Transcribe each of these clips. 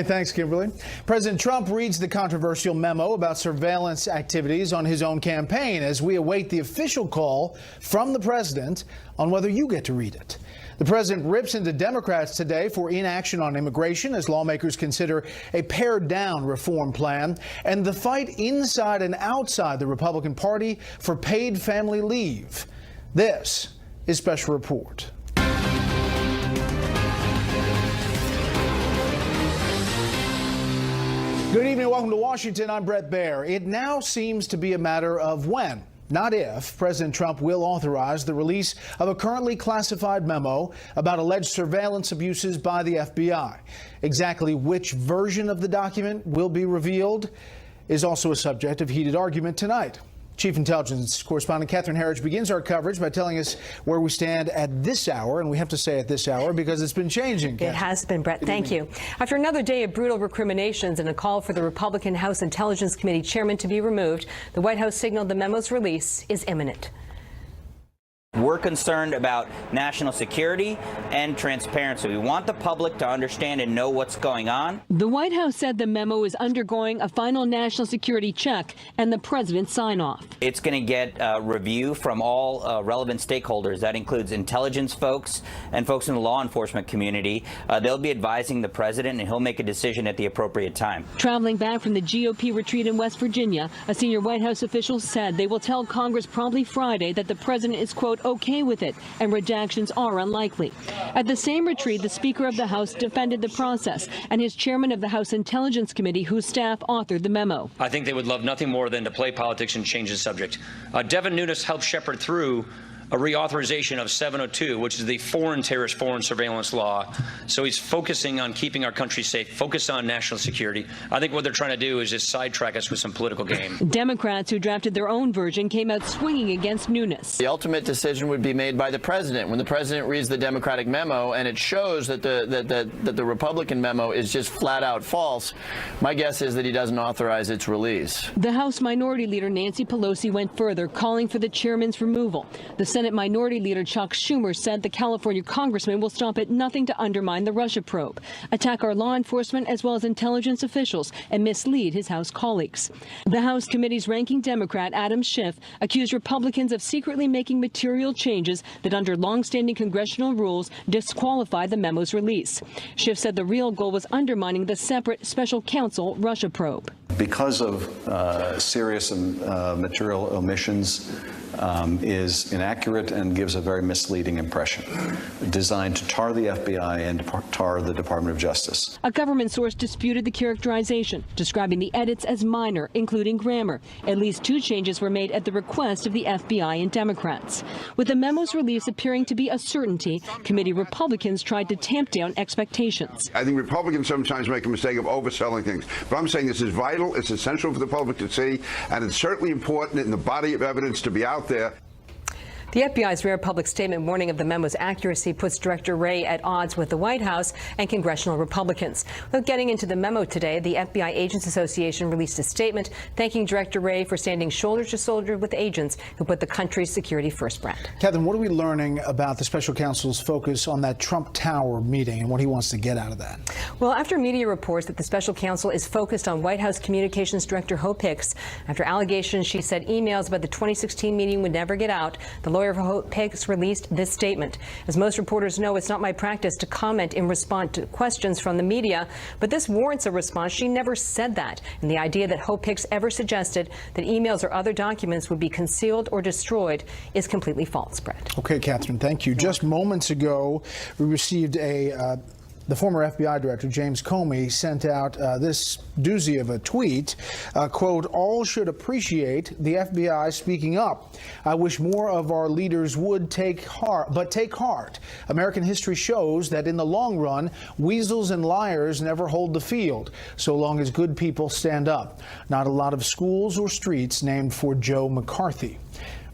Thanks, Kimberly. President Trump reads the controversial memo about surveillance activities on his own campaign as we await the official call from the president on whether you get to read it. The president rips into Democrats today for inaction on immigration as lawmakers consider a pared-down reform plan and the fight inside and outside the Republican Party for paid family leave. This is Special Report. Good evening. Welcome to Washington. I'm Bret Baier. It now seems to be a matter of when, not if, President Trump will authorize the release of a currently classified memo about alleged surveillance abuses by the FBI. Exactly which version of the document will be revealed is also a subject of heated argument tonight. Chief Intelligence Correspondent Catherine Herridge begins our coverage by telling us where we stand at this hour, and we have to say at this hour because it's been changing. It has been, Bret. Thank you. After another day of brutal recriminations and a call for the Republican House Intelligence Committee chairman to be removed, the White House signaled the memo's release is imminent. We're concerned about national security and transparency. We want the public to understand and know what's going on. The White House said the memo is undergoing a final national security check and the president's sign-off. It's going to get review from all relevant stakeholders. That includes intelligence folks and folks in the law enforcement community. They'll be advising the president, and he'll make a decision at the appropriate time. Traveling back from the GOP retreat in West Virginia, a senior White House official said they will tell Congress probably Friday that the president is, quote, okay with it, and redactions are unlikely. At the same retreat, the Speaker of the House defended the process, and his chairman of the House Intelligence Committee, whose staff authored the memo. I think they would love nothing more than to play politics and change the subject. Devin Nunes helped shepherd through a reauthorization of 702, which is the foreign terrorist foreign surveillance law. So he's focusing on keeping our country safe, focused on national security. I think what they're trying to do is just sidetrack us with some political game. Democrats who drafted their own version came out swinging against Nunes. The ultimate decision would be made by the president. When the president reads the Democratic memo and it shows that the Republican memo is just flat out false, my guess is that he doesn't authorize its release. The House Minority Leader Nancy Pelosi went further, calling for the chairman's removal. The Senate Minority Leader Chuck Schumer said the California congressman will stop at nothing to undermine the Russia probe, attack our law enforcement as well as intelligence officials, and mislead his House colleagues. The House committee's ranking Democrat, Adam Schiff, accused Republicans of secretly making material changes that under longstanding congressional rules disqualify the memo's release. Schiff said the real goal was undermining the separate special counsel Russia probe. Because of serious material omissions, is inaccurate and gives a very misleading impression, designed to tar the FBI and to tar the Department of Justice. A government source disputed the characterization, describing the edits as minor, including grammar. At least 2 changes were made at the request of the FBI and Democrats. With the memo's release appearing to be a certainty, committee Republicans tried to tamp down expectations. I think Republicans sometimes make a mistake of overselling things, but I'm saying this is vital, it's essential for the public to see, and it's certainly important in the body of evidence to be out there. The FBI's rare public statement warning of the memo's accuracy puts Director Wray at odds with the White House and congressional Republicans. Without getting into the memo today, the FBI Agents Association released a statement thanking Director Wray for standing shoulder to shoulder with agents who put the country's security first. Brad. Catherine, what are we learning about the special counsel's focus on that Trump Tower meeting and what he wants to get out of that? Well, after media reports that the special counsel is focused on White House Communications Director Hope Hicks, after allegations she said emails about the 2016 meeting would never get out, the lawyer for Hope Hicks released this statement. As most reporters know, it's not my practice to comment in response to questions from the media, but this warrants a response. She never said that. And the idea that Hope Hicks ever suggested that emails or other documents would be concealed or destroyed is completely false, Bret. Okay, Catherine, thank you. Just moments ago, we received the former FBI director, James Comey, sent out this doozy of a tweet, quote, all should appreciate the FBI speaking up. I wish more of our leaders would take heart. American history shows that in the long run, weasels and liars never hold the field, so long as good people stand up. Not a lot of schools or streets named for Joe McCarthy.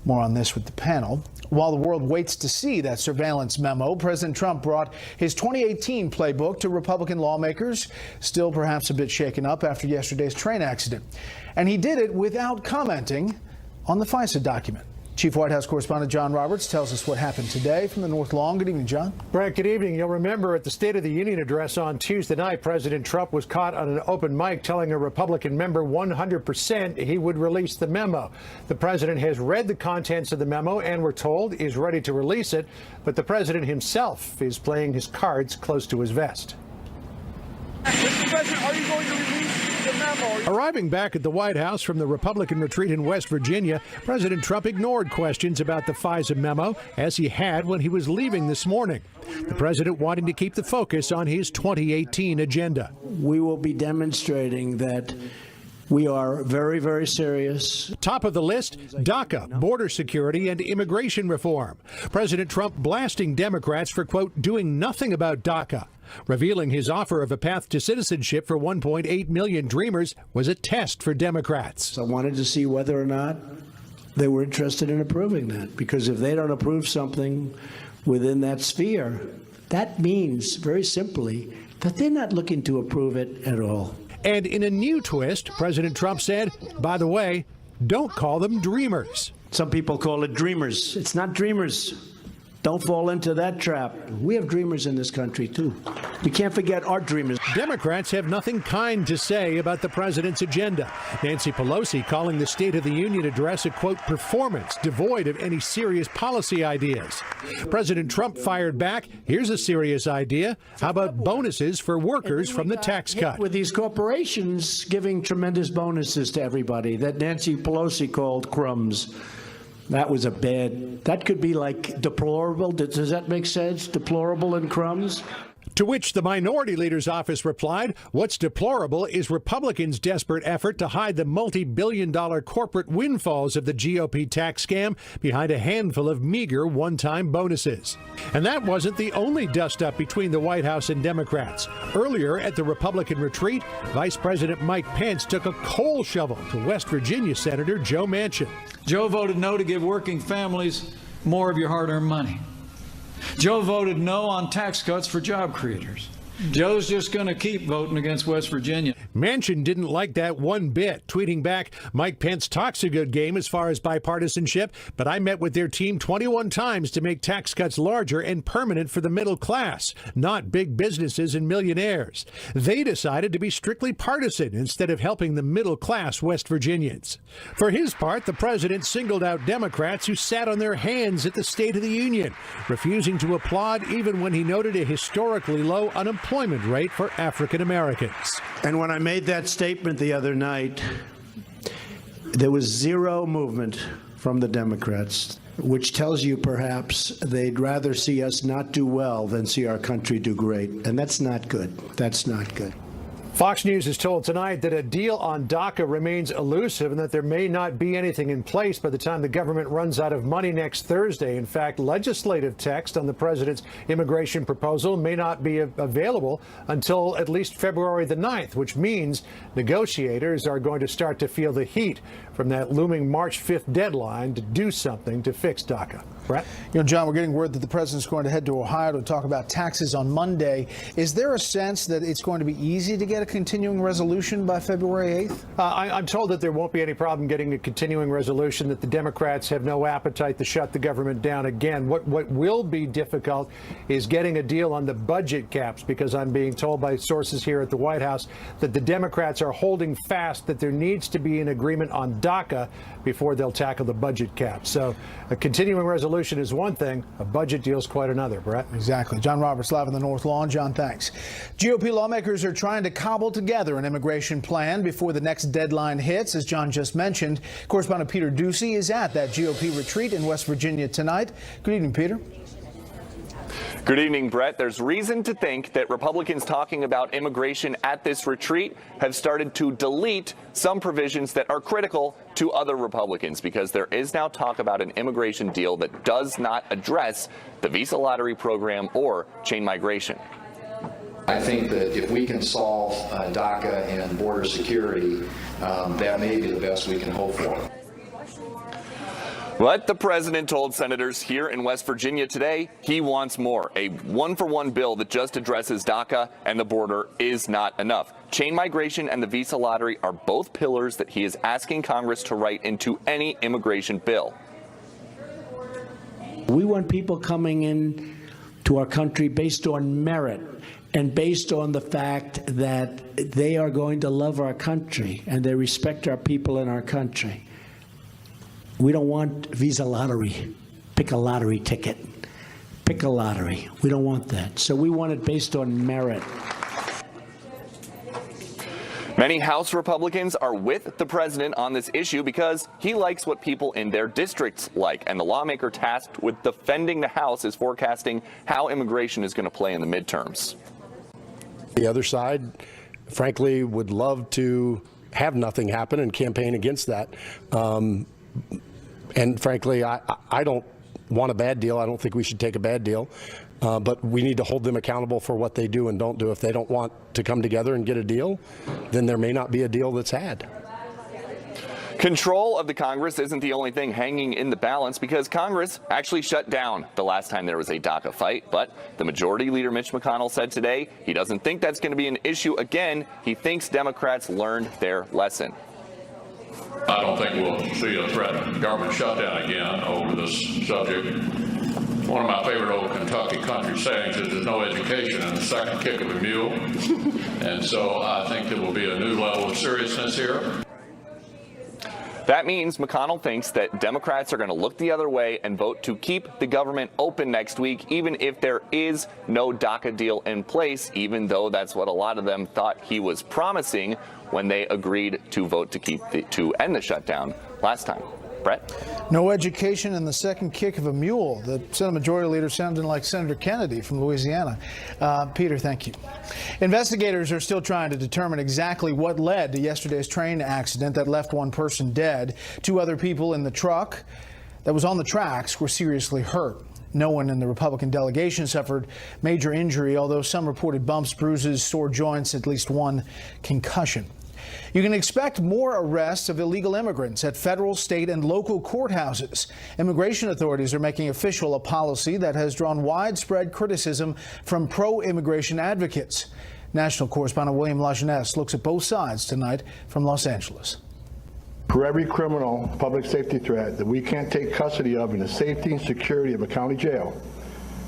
More on this with the panel. While the world waits to see that surveillance memo, President Trump brought his 2018 playbook to Republican lawmakers, still perhaps a bit shaken up after yesterday's train accident. And he did it without commenting on the FISA document. Chief White House correspondent John Roberts tells us what happened today from the North Lawn. Good evening, John. Brett, good evening. You'll remember at the State of the Union address on Tuesday night, President Trump was caught on an open mic telling a Republican member 100% he would release the memo. The president has read the contents of the memo and, we're told, is ready to release it. But the president himself is playing his cards close to his vest. Mr. President, are you going to release the memo? Arriving back at the White House from the Republican retreat in West Virginia, President Trump ignored questions about the FISA memo, as he had when he was leaving this morning. The president wanting to keep the focus on his 2018 agenda. We will be demonstrating that we are very, very serious. Top of the list, DACA, border security and immigration reform. President Trump blasting Democrats for, quote, doing nothing about DACA. Revealing his offer of a path to citizenship for 1.8 million Dreamers was a test for Democrats. I wanted to see whether or not they were interested in approving that, because if they don't approve something within that sphere, that means, very simply, that they're not looking to approve it at all. And in a new twist, President Trump said, by the way, don't call them Dreamers. Some people call it Dreamers. It's not Dreamers. Don't fall into that trap. We have dreamers in this country, too. We can't forget our dreamers. Democrats have nothing kind to say about the president's agenda. Nancy Pelosi calling the State of the Union address a, quote, performance devoid of any serious policy ideas. President Trump fired back. Here's a serious idea. How about bonuses for workers from the tax cut? With these corporations giving tremendous bonuses to everybody that Nancy Pelosi called crumbs. That was that could be like deplorable. Does that make sense? Deplorable and crumbs? To which the minority leader's office replied, what's deplorable is Republicans' desperate effort to hide the multi-billion-dollar corporate windfalls of the GOP tax scam behind a handful of meager one-time bonuses. And that wasn't the only dust-up between the White House and Democrats. Earlier at the Republican retreat, Vice President Mike Pence took a coal shovel to West Virginia Senator Joe Manchin. Joe voted no to give working families more of your hard-earned money. Joe voted no on tax cuts for job creators. Joe's just going to keep voting against West Virginia. Manchin didn't like that one bit, tweeting back, Mike Pence talks a good game as far as bipartisanship, but I met with their team 21 times to make tax cuts larger and permanent for the middle class, not big businesses and millionaires. They decided to be strictly partisan instead of helping the middle class West Virginians. For his part, the president singled out Democrats who sat on their hands at the State of the Union, refusing to applaud even when he noted a historically low unemployment rate for African Americans. And when I made that statement the other night, there was zero movement from the Democrats, which tells you perhaps they'd rather see us not do well than see our country do great. And that's not good. That's not good. Fox News is told tonight that a deal on DACA remains elusive and that there may not be anything in place by the time the government runs out of money next Thursday. In fact, legislative text on the president's immigration proposal may not be available until at least February the 9th, which means negotiators are going to start to feel the heat from that looming March 5th deadline to do something to fix DACA. Bret? You know, John, we're getting word that the president's going to head to Ohio to talk about taxes on Monday. Is there a sense that it's going to be easy to get a continuing resolution by February 8th? I'm told that there won't be any problem getting a continuing resolution, that the Democrats have no appetite to shut the government down again. What will be difficult is getting a deal on the budget caps, because I'm being told by sources here at the White House that the Democrats are holding fast that there needs to be an agreement on DACA before they'll tackle the budget cap. So a continuing resolution is one thing, a budget deal is quite another, Brett. Exactly. John Roberts live on the North Lawn. John, thanks. GOP lawmakers are trying to cobble together an immigration plan before the next deadline hits. As John just mentioned, correspondent Peter Ducey is at that GOP retreat in West Virginia tonight. Good evening, Peter. Good evening, Brett. There's reason to think that Republicans talking about immigration at this retreat have started to delete some provisions that are critical to other Republicans, because there is now talk about an immigration deal that does not address the visa lottery program or chain migration. I think that if we can solve DACA and border security, that may be the best we can hope for. But the president told senators here in West Virginia today he wants more. A one-for-one bill that just addresses DACA and the border is not enough. Chain migration and the visa lottery are both pillars that he is asking Congress to write into any immigration bill. We want people coming in to our country based on merit and based on the fact that they are going to love our country and they respect our people in our country. We don't want visa lottery. Pick a lottery ticket. Pick a lottery. We don't want that. So we want it based on merit. Many House Republicans are with the president on this issue because he likes what people in their districts like, and the lawmaker tasked with defending the House is forecasting how immigration is going to play in the midterms. The other side, frankly, would love to have nothing happen and campaign against that. And frankly, I don't want a bad deal. I don't think we should take a bad deal. But we need to hold them accountable for what they do and don't do. If they don't want to come together and get a deal, then there may not be a deal that's had. Control of the Congress isn't the only thing hanging in the balance, because Congress actually shut down the last time there was a DACA fight. But the Majority Leader Mitch McConnell said today he doesn't think that's going to be an issue again. He thinks Democrats learned their lesson. I don't think we'll see a threat of government shutdown again over this subject. One of my favorite old Kentucky country sayings is there's no education in the second kick of a mule. And so I think there will be a new level of seriousness here. That means McConnell thinks that Democrats are going to look the other way and vote to keep the government open next week, even if there is no DACA deal in place, even though that's what a lot of them thought he was promising when they agreed to vote to end the shutdown last time. Bret? No education in the second kick of a mule. The Senate Majority Leader sounded like Senator Kennedy from Louisiana. Peter, thank you. Investigators are still trying to determine exactly what led to yesterday's train accident that left one person dead. 2 other people in the truck that was on the tracks were seriously hurt. No one in the Republican delegation suffered major injury, although some reported bumps, bruises, sore joints, at least one concussion. You can expect more arrests of illegal immigrants at federal, state, and local courthouses. Immigration authorities are making official a policy that has drawn widespread criticism from pro-immigration advocates. National correspondent William Lajeunesse looks at both sides tonight from Los Angeles. For every criminal public safety threat that we can't take custody of in the safety and security of a county jail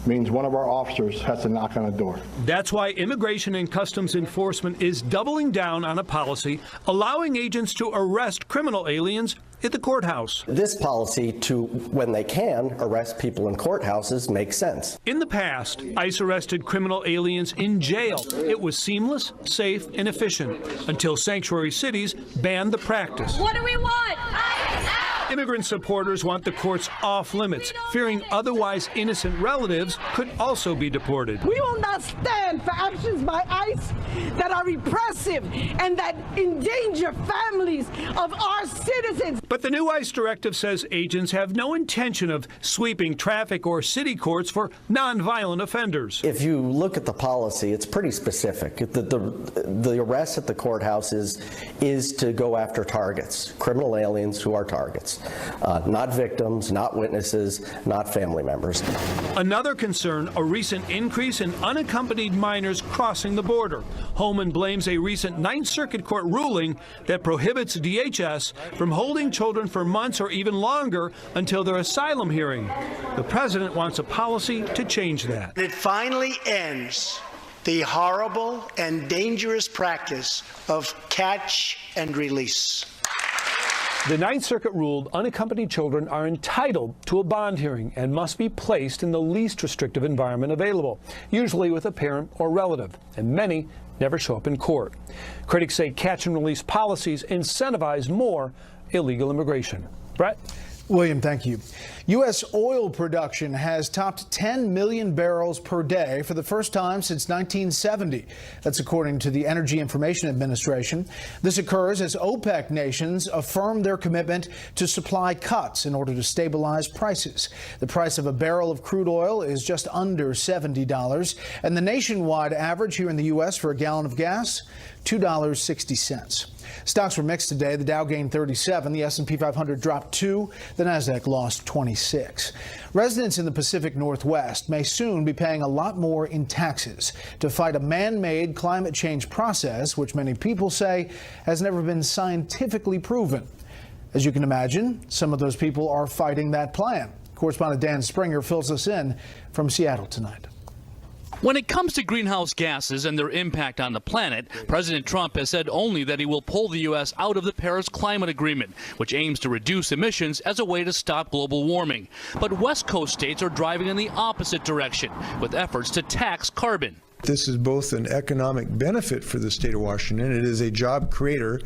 means one of our officers has to knock on a door. That's why Immigration and Customs Enforcement is doubling down on a policy allowing agents to arrest criminal aliens at the courthouse. This policy to, when they can, arrest people in courthouses makes sense. In the past, ICE arrested criminal aliens in jail. It was seamless, safe, and efficient until sanctuary cities banned the practice. What do we want? ICE out! Immigrant supporters want the courts off limits, fearing otherwise innocent relatives could also be deported. We will not stand for actions by ICE that are repressive and that endanger families of our citizens. But the new ICE directive says agents have no intention of sweeping traffic or city courts for nonviolent offenders. If you look at the policy, it's pretty specific. The arrest at the courthouse is to go after targets, criminal aliens who are targets. Not victims, not witnesses, not family members. Another concern, a recent increase in unaccompanied minors crossing the border. Holman blames a recent Ninth Circuit Court ruling that prohibits DHS from holding children for months or even longer until their asylum hearing. The president wants a policy to change that. It finally ends the horrible and dangerous practice of catch and release. The Ninth Circuit ruled unaccompanied children are entitled to a bond hearing and must be placed in the least restrictive environment available, usually with a parent or relative, and many never show up in court. Critics say catch and release policies incentivize more illegal immigration. Bret? William, thank you. U.S. oil production has topped 10 million barrels per day for the first time since 1970. That's according to the Energy Information Administration. This occurs as OPEC nations affirm their commitment to supply cuts in order to stabilize prices. The price of a barrel of crude oil is just under $70, and the nationwide average here in the U.S. for a gallon of gas, $2.60. Stocks were mixed today. The Dow gained 37, the S&P 500 dropped 2, the Nasdaq lost 26. Residents in the Pacific Northwest may soon be paying a lot more in taxes to fight a man-made climate change process, which many people say has never been scientifically proven. As you can imagine, some of those people are fighting that plan. Correspondent Dan Springer fills us in from Seattle tonight. When it comes to greenhouse gases and their impact on the planet, President Trump has said only that he will pull the U.S. out of the Paris Climate Agreement, which aims to reduce emissions as a way to stop global warming. But West Coast states are driving in the opposite direction, with efforts to tax carbon. This is both an economic benefit for the state of Washington. It is a job creator.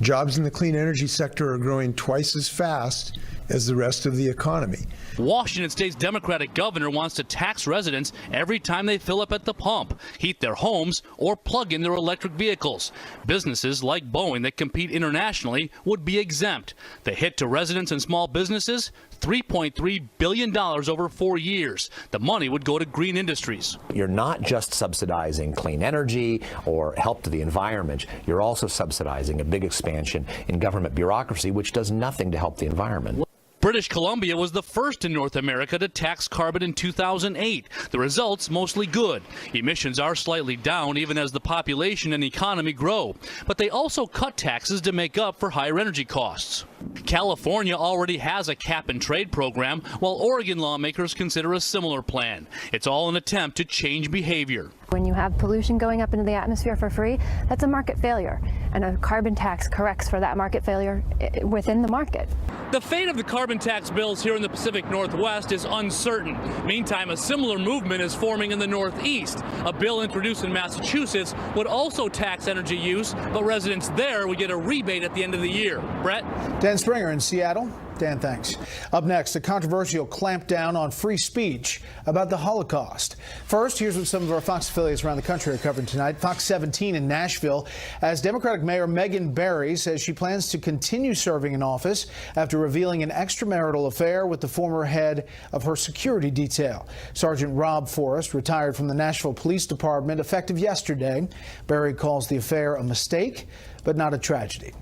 Jobs in the clean energy sector are growing twice as fast as the rest of the economy. Washington State's Democratic governor wants to tax residents every time they fill up at the pump, heat their homes, or plug in their electric vehicles. Businesses like Boeing that compete internationally would be exempt. The hit to residents and small businesses, $3.3 billion over 4 years. The money would go to green industries. You're not just subsidizing clean energy or help to the environment. You're also subsidizing a big expansion in government bureaucracy, which does nothing to help the environment. British Columbia was the first in North America to tax carbon in 2008. The results mostly good. Emissions are slightly down even as the population and economy grow. But they also cut taxes to make up for higher energy costs. California already has a cap-and-trade program, while Oregon lawmakers consider a similar plan. It's all an attempt to change behavior. When you have pollution going up into the atmosphere for free, that's a market failure, and a carbon tax corrects for that market failure within the market. The fate of the carbon tax bills here in the Pacific Northwest is uncertain. Meantime, a similar movement is forming in the Northeast. A bill introduced in Massachusetts would also tax energy use, but residents there would get a rebate at the end of the year. Bret? Dan Springer in Seattle. Dan, thanks. Up next, a controversial clampdown on free speech about the Holocaust. First, here's what some of our Fox affiliates around the country are covering tonight. Fox 17 in Nashville, as Democratic Mayor Megan Barry says she plans to continue serving in office after revealing an extramarital affair with the former head of her security detail. Sergeant Rob Forrest retired from the Nashville Police Department effective yesterday. Barry calls the affair a mistake, but not a tragedy.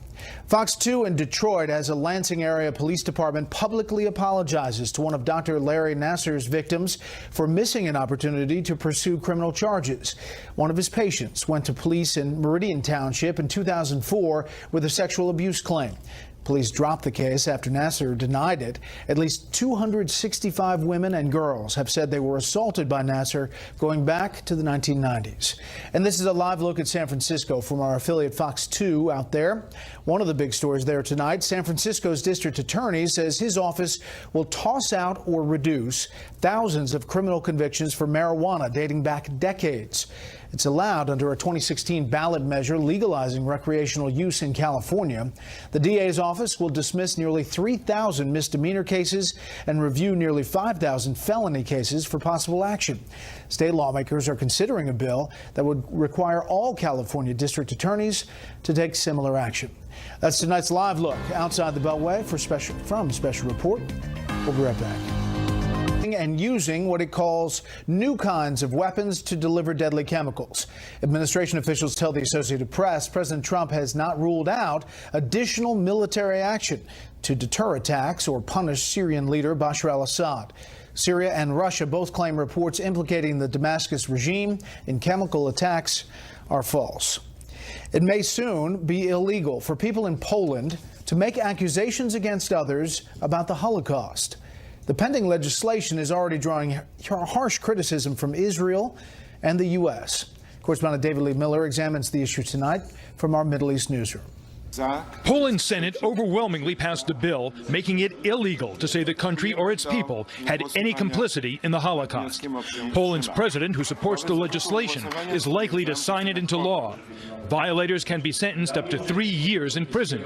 Fox 2 in Detroit, as a Lansing area police department publicly apologizes to one of Dr. Larry Nassar's victims for missing an opportunity to pursue criminal charges. One of his patients went to police in Meridian Township in 2004 with a sexual abuse claim. Police dropped the case after Nassar denied it. At least 265 women and girls have said they were assaulted by Nassar going back to the 1990s. And this is a live look at San Francisco from our affiliate Fox 2 out there. One of the big stories there tonight, San Francisco's district attorney says his office will toss out or reduce thousands of criminal convictions for marijuana dating back decades. It's allowed under a 2016 ballot measure legalizing recreational use in California. The DA's office will dismiss nearly 3,000 misdemeanor cases and review nearly 5,000 felony cases for possible action. State lawmakers are considering a bill that would require all California district attorneys to take similar action. That's tonight's live look outside the Beltway from Special Report. We'll be right back. And using what it calls new kinds of weapons to deliver deadly chemicals. Administration officials tell the Associated Press President Trump has not ruled out additional military action to deter attacks or punish Syrian leader Bashar al-Assad. Syria and Russia both claim reports implicating the Damascus regime in chemical attacks are false. It may soon be illegal for people in Poland to make accusations against others about the Holocaust. The pending legislation is already drawing harsh criticism from Israel and the U.S. Correspondent David Lee Miller examines the issue tonight from our Middle East newsroom. Poland's Senate overwhelmingly passed a bill making it illegal to say the country or its people had any complicity in the Holocaust. Poland's president, who supports the legislation, is likely to sign it into law. Violators can be sentenced up to 3 years in prison.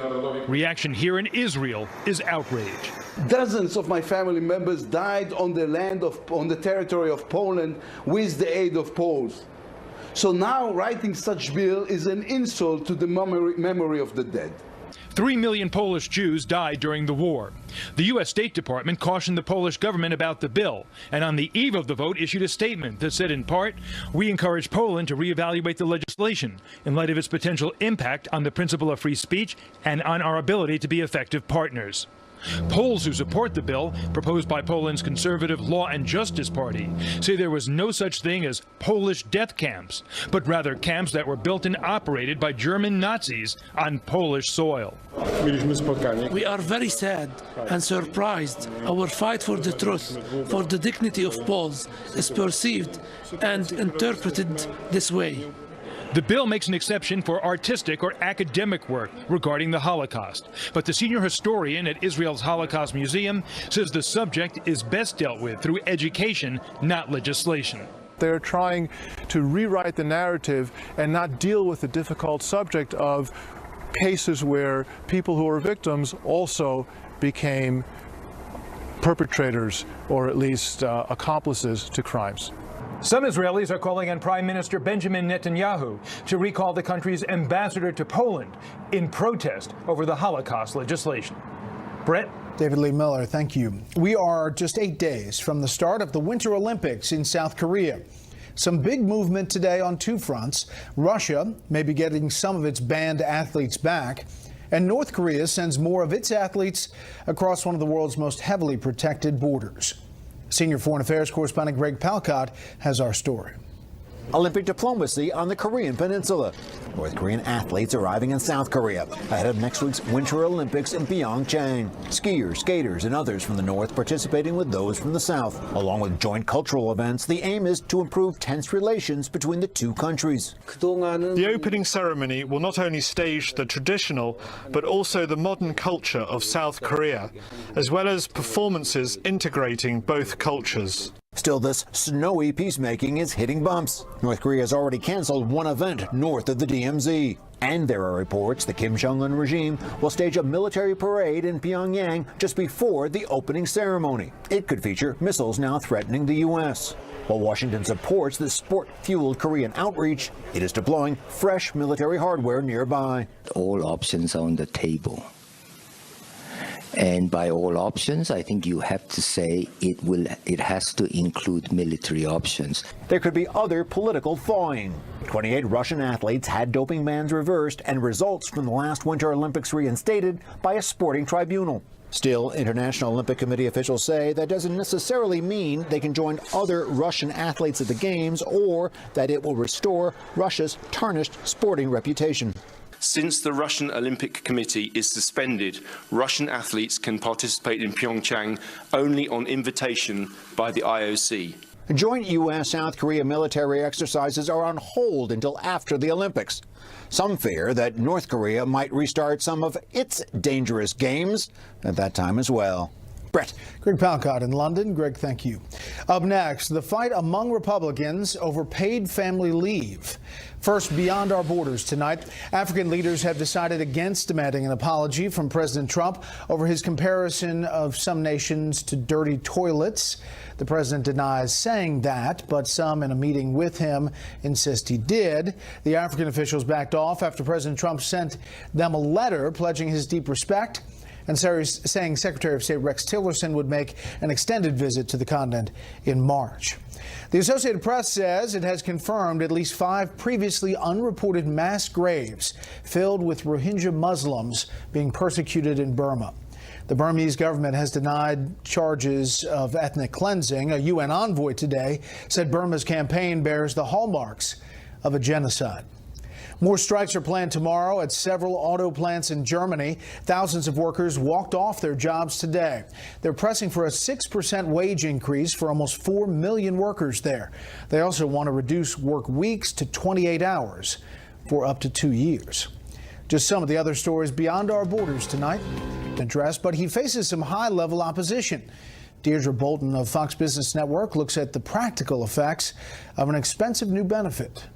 Reaction here in Israel is outrage. Dozens of my family members died on the territory of Poland with the aid of Poles. So now writing such bill is an insult to the memory of the dead. 3 million Polish Jews died during the war. The U.S. State Department cautioned the Polish government about the bill, and on the eve of the vote issued a statement that said in part, "We encourage Poland to reevaluate the legislation in light of its potential impact on the principle of free speech and on our ability to be effective partners." Poles who support the bill, proposed by Poland's conservative Law and Justice Party, say there was no such thing as Polish death camps, but rather camps that were built and operated by German Nazis on Polish soil. We are very sad and surprised. Our fight for the truth, for the dignity of Poles, is perceived and interpreted this way. The bill makes an exception for artistic or academic work regarding the Holocaust. But the senior historian at Israel's Holocaust Museum says the subject is best dealt with through education, not legislation. They're trying to rewrite the narrative and not deal with the difficult subject of cases where people who were victims also became perpetrators or at least accomplices to crimes. Some Israelis are calling on Prime Minister Benjamin Netanyahu to recall the country's ambassador to Poland in protest over the Holocaust legislation. Bret? David Lee Miller, thank you. We are just 8 days from the start of the Winter Olympics in South Korea. Some big movement today on two fronts. Russia may be getting some of its banned athletes back, and North Korea sends more of its athletes across one of the world's most heavily protected borders. Senior Foreign Affairs correspondent Greg Palcott has our story. Olympic diplomacy on the Korean Peninsula. North Korean athletes arriving in South Korea ahead of next week's Winter Olympics in Pyeongchang. Skiers, skaters, and others from the north participating with those from the south. Along with joint cultural events, the aim is to improve tense relations between the two countries. The opening ceremony will not only stage the traditional, but also the modern culture of South Korea, as well as performances integrating both cultures. Still, this snowy peacemaking is hitting bumps. North Korea has already canceled one event north of the DMZ. And there are reports the Kim Jong-un regime will stage a military parade in Pyongyang just before the opening ceremony. It could feature missiles now threatening the U.S. While Washington supports the sport-fueled Korean outreach, it is deploying fresh military hardware nearby. All options are on the table. And by all options, I think you have to say it has to include military options. There could be other political thawing. 28 Russian athletes had doping bans reversed and results from the last Winter Olympics reinstated by a sporting tribunal. Still, International Olympic Committee officials say that doesn't necessarily mean they can join other Russian athletes at the Games or that it will restore Russia's tarnished sporting reputation. Since the Russian Olympic Committee is suspended, Russian athletes can participate in Pyeongchang only on invitation by the IOC. Joint U.S.-South Korea military exercises are on hold until after the Olympics. Some fear that North Korea might restart some of its dangerous games at that time as well. Bret. Greg Palcott in London. Greg, thank you. Up next, the fight among Republicans over paid family leave. First, beyond our borders tonight, African leaders have decided against demanding an apology from President Trump over his comparison of some nations to dirty toilets. The president denies saying that, but some in a meeting with him insist he did. The African officials backed off after President Trump sent them a letter pledging his deep respect and saying Secretary of State Rex Tillerson would make an extended visit to the continent in March. The Associated Press says it has confirmed at least 5 previously unreported mass graves filled with Rohingya Muslims being persecuted in Burma. The Burmese government has denied charges of ethnic cleansing. A UN envoy today said Burma's campaign bears the hallmarks of a genocide. More strikes are planned tomorrow at several auto plants in Germany. Thousands of workers walked off their jobs today. They're pressing for a 6% wage increase for almost 4 million workers there. They also want to reduce work weeks to 28 hours for up to 2 years. Just some of the other stories beyond our borders tonight. Addressed, but he faces some high-level opposition. Deirdre Bolton of Fox Business Network looks at the practical effects of an expensive new benefit.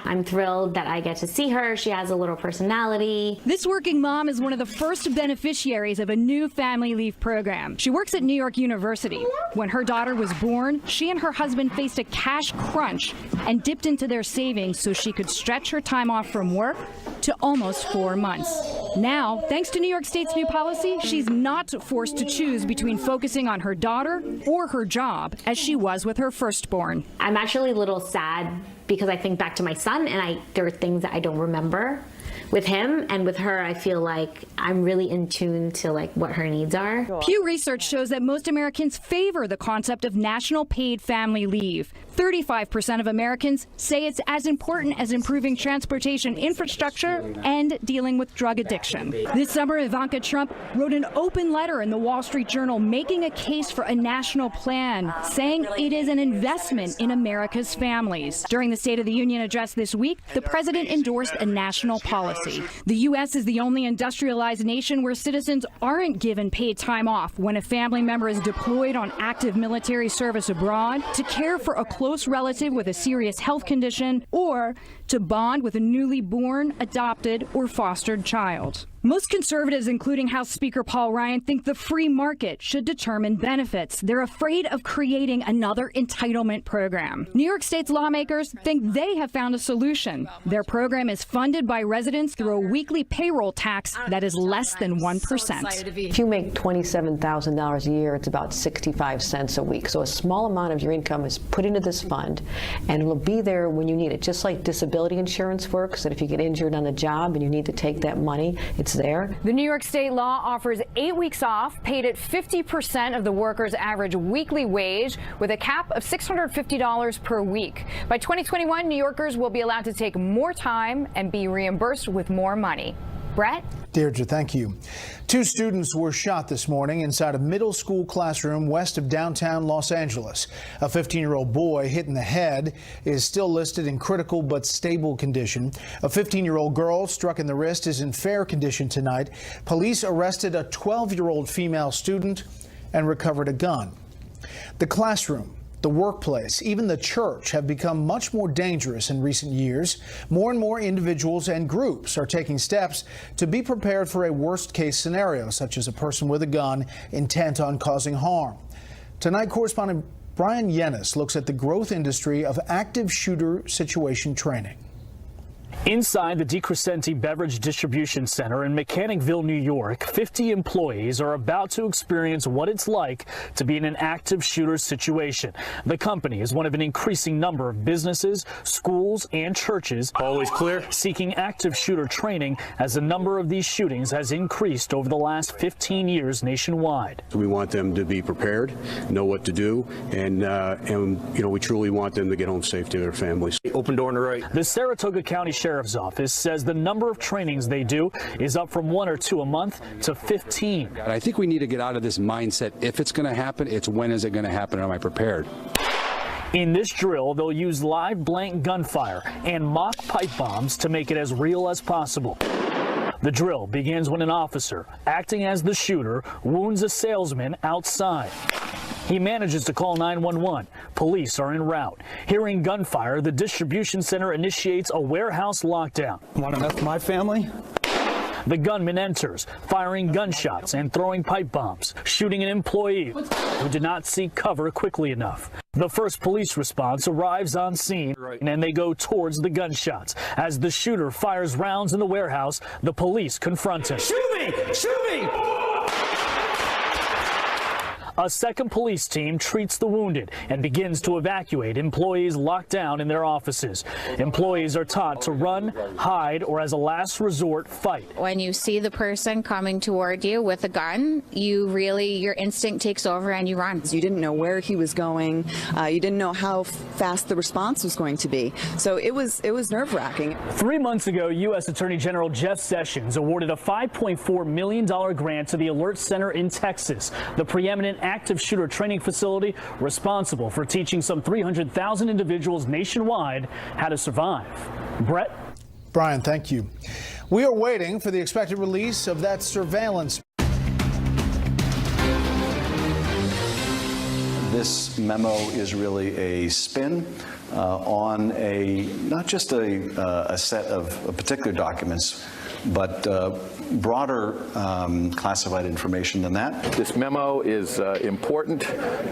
I'm thrilled that I get to see her. She has a little personality. This working mom is one of the first beneficiaries of a new family leave program. She works at New York University. When her daughter was born, she and her husband faced a cash crunch and dipped into their savings so she could stretch her time off from work to almost 4 months. Now, thanks to New York State's new policy, she's not forced to choose between focusing on her daughter or her job as she was with her firstborn. I'm actually a little sad because I think back to my son and there are things that I don't remember. with him, and with her, I feel like I'm really in tune to like what her needs are. Pew Research shows that most Americans favor the concept of national paid family leave. 35% of Americans say it's as important as improving transportation infrastructure and dealing with drug addiction. This summer, Ivanka Trump wrote an open letter in the Wall Street Journal making a case for a national plan, saying it is an investment in America's families. During the State of the Union address this week, the president endorsed a national policy. The U.S. is the only industrialized nation where citizens aren't given paid time off when a family member is deployed on active military service abroad, to care for a close relative with a serious health condition, or to bond with a newly born, adopted, or fostered child. Most conservatives, including House Speaker Paul Ryan, think the free market should determine benefits. They're afraid of creating another entitlement program. New York State's lawmakers think they have found a solution. Their program is funded by residents through a weekly payroll tax that is less than 1%. If you make $27,000 a year, it's about 65 cents a week. So a small amount of your income is put into this fund, and it'll be there when you need it, just like disability insurance works, that if you get injured on the job and you need to take that money, it's there. The New York State law offers 8 weeks off, paid at 50% of the worker's average weekly wage, with a cap of $650 per week. By 2021, New Yorkers will be allowed to take more time and be reimbursed with more money. Bret? Deirdre, thank you. 2 students were shot this morning inside a middle school classroom west of downtown Los Angeles. A 15-year-old boy hit in the head is still listed in critical but stable condition. A 15-year-old girl struck in the wrist is in fair condition tonight. Police arrested a 12-year-old female student and recovered a gun. The classroom, the workplace, even the church have become much more dangerous in recent years. More and more individuals and groups are taking steps to be prepared for a worst-case scenario, such as a person with a gun intent on causing harm. Tonight, correspondent Brian Yennis looks at the growth industry of active shooter situation training. Inside the DeCrescenti Beverage Distribution Center in Mechanicville, New York, 50 employees are about to experience what it's like to be in an active shooter situation. The company is one of an increasing number of businesses, schools, and churches always clear seeking active shooter training, as the number of these shootings has increased over the last 15 years nationwide. We want them to be prepared, know what to do, and we truly want them to get home safe to their families. Open door on the right. The Saratoga County Sheriff's Office says the number of trainings they do is up from 1 or 2 a month to 15. I think we need to get out of this mindset. If it's going to happen, it's when is it going to happen? Am I prepared? In this drill, they'll use live blank gunfire and mock pipe bombs to make it as real as possible. The drill begins when an officer, acting as the shooter, wounds a salesman outside. He manages to call 911. Police are en route. Hearing gunfire, the distribution center initiates a warehouse lockdown. Want to mess with my family? The gunman enters, firing gunshots and throwing pipe bombs, shooting an employee who did not seek cover quickly enough. The first police response arrives on scene, and they go towards the gunshots. As the shooter fires rounds in the warehouse, the police confront him. Shoot me! Shoot me! A second police team treats the wounded and begins to evacuate employees locked down in their offices. Employees are taught to run, hide, or as a last resort, fight. When you see the person coming toward you with a gun, your instinct takes over and you run. You didn't know where he was going. You didn't know how fast the response was going to be. So it was nerve-wracking. 3 months ago, U.S. Attorney General Jeff Sessions awarded a $5.4 million grant to the Alert Center in Texas, the preeminent active shooter training facility responsible for teaching some 300,000 individuals nationwide how to survive. Bret? Brian, thank you. We are waiting for the expected release of that surveillance. This memo is really a spin on not just a set of particular documents, but broader classified information than that. This memo is important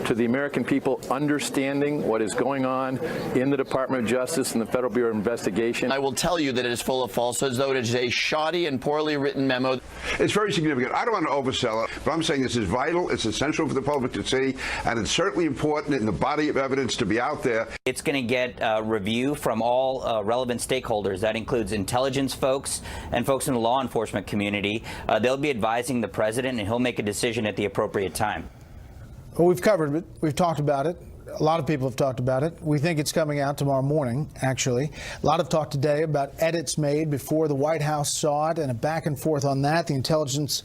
to the American people understanding what is going on in the Department of Justice and the Federal Bureau of Investigation. I will tell you that it is full of falsehoods, though it is a shoddy and poorly written memo. It's very significant. I don't want to oversell it, but I'm saying this is vital, it's essential for the public to see, and it's certainly important in the body of evidence to be out there. It's going to get review from all relevant stakeholders. That includes intelligence folks and folks in the law enforcement community. They'll be advising the president, and he'll make a decision at the appropriate time. Well, we've covered it. We've talked about it. A lot of people have talked about it. We think it's coming out tomorrow morning, actually. A lot of talk today about edits made before the White House saw it and a back and forth on that. The Intelligence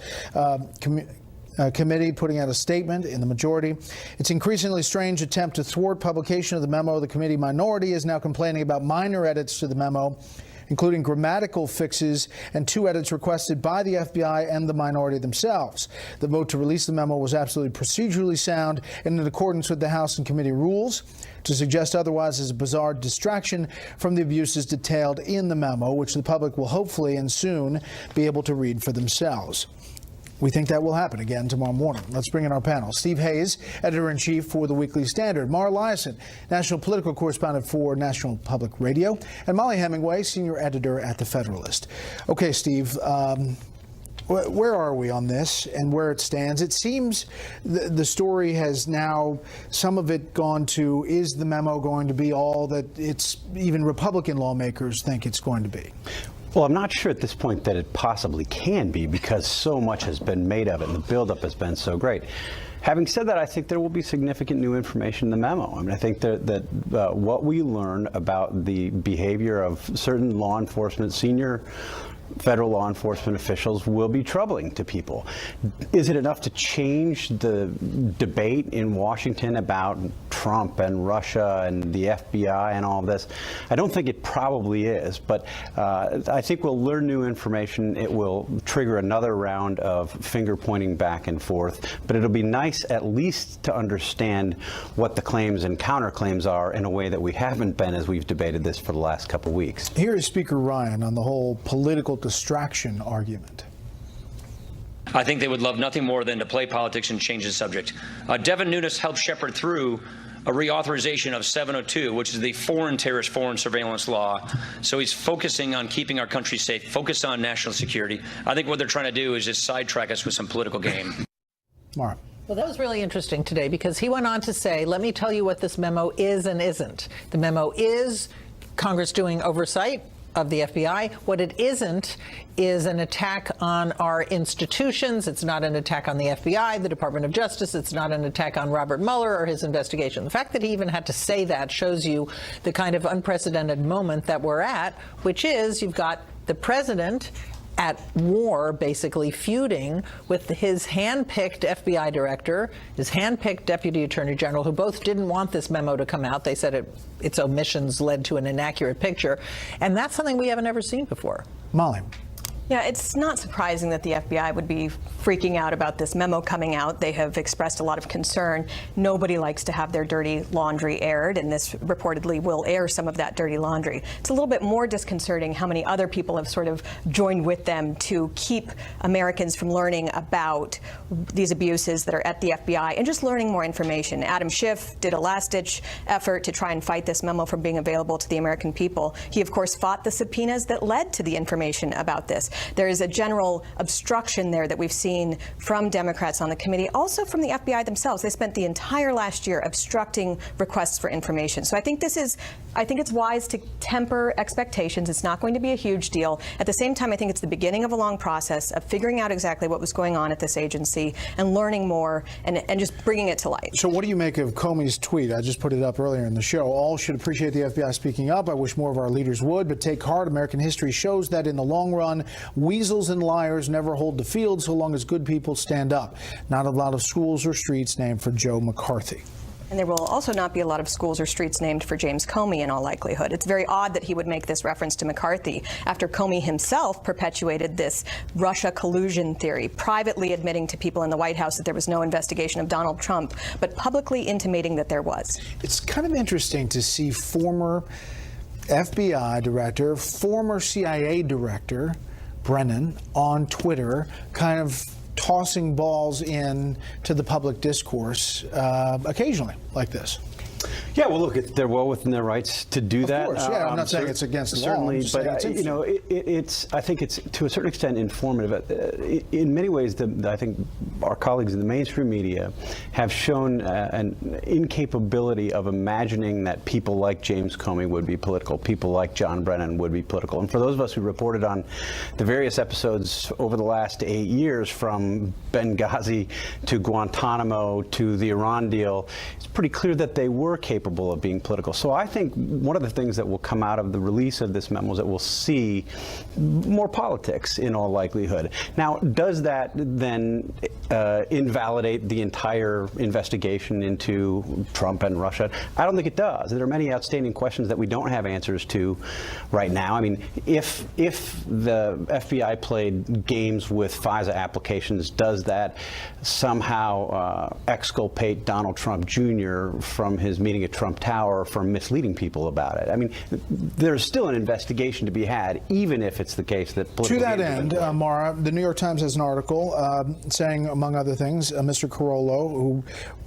Committee putting out a statement in the majority. It's increasingly strange attempt to thwart publication of the memo. The committee minority is now complaining about minor edits to the memo, including grammatical fixes and 2 edits requested by the FBI and the minority themselves. The vote to release the memo was absolutely procedurally sound and in accordance with the House and committee rules. To suggest otherwise is a bizarre distraction from the abuses detailed in the memo, which the public will hopefully and soon be able to read for themselves. We think that will happen again tomorrow morning. Let's bring in our panel. Steve Hayes, editor-in-chief for the Weekly Standard. Mara Liasson, national political correspondent for National Public Radio. And Molly Hemingway, senior editor at The Federalist. Okay, Steve, where are we on this and where it stands? It seems the story has now, some of it gone to, is the memo going to be all that it's even Republican lawmakers think it's going to be? Well, I'm not sure at this point that it possibly can be, because so much has been made of it and the buildup has been so great. Having said that, I think there will be significant new information in the memo. I mean, I think that what we learn about the behavior of certain law enforcement, senior federal law enforcement officials, will be troubling to people. Is it enough to change the debate in Washington about Trump and Russia and the FBI and all of this? I don't think it probably is, but I think we'll learn new information. It will trigger another round of finger pointing back and forth, but it'll be nice at least to understand what the claims and counterclaims are in a way that we haven't been as we've debated this for the last couple weeks. Here is Speaker Ryan on the whole political distraction argument. I think they would love nothing more than to play politics and change the subject. Devin Nunes helped shepherd through a reauthorization of 702, which is the foreign terrorist foreign surveillance law. So he's focusing on keeping our country safe, focused on national security. I think what they're trying to do is just sidetrack us with some political game. Mark. Well, that was really interesting today, because he went on to say, let me tell you what this memo is and isn't. The memo is Congress doing oversight of the FBI. What it isn't is an attack on our institutions. It's not an attack on the FBI, the Department of Justice. It's not an attack on Robert Mueller or his investigation. The fact that he even had to say that shows you the kind of unprecedented moment that we're at, which is you've got the president at war, basically feuding with his hand-picked FBI director, his hand-picked deputy attorney general, who both didn't want this memo to come out. They said its omissions led to an inaccurate picture. And that's something we haven't ever seen before. Molly. Yeah, it's not surprising that the FBI would be freaking out about this memo coming out. They have expressed a lot of concern. Nobody likes to have their dirty laundry aired, and this reportedly will air some of that dirty laundry. It's a little bit more disconcerting how many other people have sort of joined with them to keep Americans from learning about these abuses that are at the FBI and just learning more information. Adam Schiff did a last-ditch effort to try and fight this memo from being available to the American people. He, of course, fought the subpoenas that led to the information about this. There is a general obstruction there that we've seen from Democrats on the committee, also from the FBI themselves. They spent the entire last year obstructing requests for information. So I think it's wise to temper expectations. It's not going to be a huge deal. At the same time, I think it's the beginning of a long process of figuring out exactly what was going on at this agency and learning more and just bringing it to light. So what do you make of Comey's tweet? I just put it up earlier in the show. All should appreciate the FBI speaking up. I wish more of our leaders would, but take heart. American history shows that in the long run, weasels and liars never hold the field so long as good people stand up. Not a lot of schools or streets named for Joe McCarthy. And there will also not be a lot of schools or streets named for James Comey in all likelihood. It's very odd that he would make this reference to McCarthy after Comey himself perpetuated this Russia collusion theory, privately admitting to people in the White House that there was no investigation of Donald Trump, but publicly intimating that there was. It's kind of interesting to see former FBI director, former CIA director, Brennan on Twitter, kind of tossing balls in to the public discourse occasionally like this? Yeah, well, look, they're well within their rights to do that. Of course, yeah. I'm not saying it's against the law. Certainly, but you know, I think it's to a certain extent informative. In many ways, I think our colleagues in the mainstream media have shown an incapability of imagining that people like James Comey would be political, people like John Brennan would be political. And for those of us who reported on the various episodes over the last 8 years, from Benghazi to Guantanamo to the Iran deal, it's pretty clear that they were capable of being political. So I think one of the things that will come out of the release of this memo is that we'll see more politics in all likelihood. Now, does that then invalidate the entire investigation into Trump and Russia? I don't think it does. There are many outstanding questions that we don't have answers to right now. I mean, if the FBI played games with FISA applications, does that somehow exculpate Donald Trump Jr. from his meeting at Trump Tower for misleading people about it? I mean, there's still an investigation to be had, even if it's the case that political to that end, Mara, the New York Times has an article saying, among other things, Mr. Carollo, who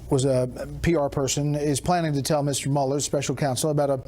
was a PR person, is planning to tell Mr. Mueller, special counsel, about a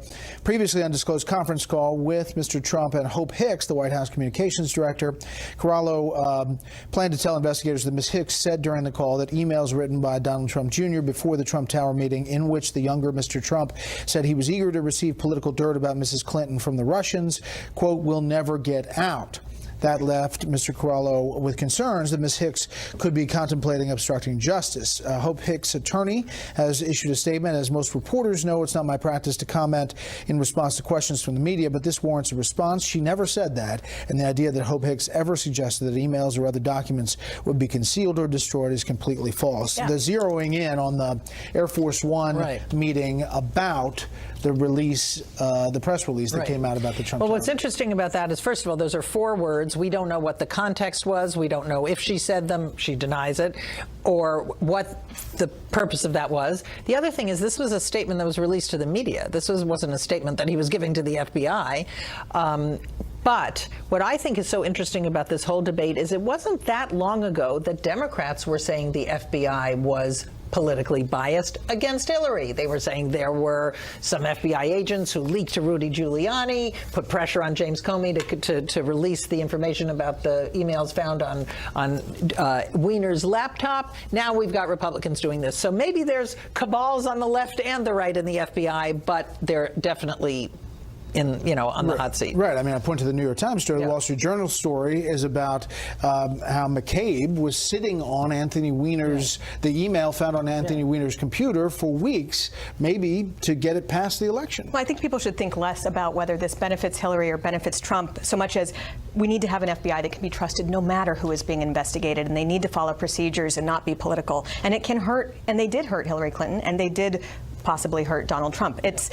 previously undisclosed conference call with Mr. Trump and Hope Hicks, the White House communications director. Carollo planned to tell investigators that Ms. Hicks said during the call that emails written by Donald Trump Jr. before the Trump Tower meeting, in which the younger Mr. Trump said he was eager to receive political dirt about Mrs. Clinton from the Russians, quote, will never get out. That left Mr. Carollo with concerns that Ms. Hicks could be contemplating obstructing justice. Hope Hicks' attorney has issued a statement. As most reporters know, it's not my practice to comment in response to questions from the media, but this warrants a response. She never said that, and the idea that Hope Hicks ever suggested that emails or other documents would be concealed or destroyed is completely false. Yeah. The zeroing in on the Air Force One meeting about the release, the press release that came out about the Trump Tower. What's interesting about that is, first of all, those are 4 words. We don't know what the context was. We don't know if she said them, she denies it, or what the purpose of that was. The other thing is, this was a statement that was released to the media. This wasn't a statement that he was giving to the FBI. But what I think is so interesting about this whole debate is it wasn't that long ago that Democrats were saying the FBI was politically biased against Hillary. They were saying there were some FBI agents who leaked to Rudy Giuliani, put pressure on James Comey to release the information about the emails found on Weiner's laptop. Now we've got Republicans doing this. So maybe there's cabals on the left and the right in the FBI, but they're definitely on the hot seat. Right. I mean, I point to the New York Times story. The Wall Street Journal story is about how McCabe was sitting on Anthony Weiner's, the email found on Anthony Weiner's computer for weeks, maybe to get it past the election. Well, I think people should think less about whether this benefits Hillary or benefits Trump, so much as we need to have an FBI that can be trusted no matter who is being investigated, and they need to follow procedures and not be political. And it can hurt, and they did hurt Hillary Clinton, and they did possibly hurt Donald Trump. There's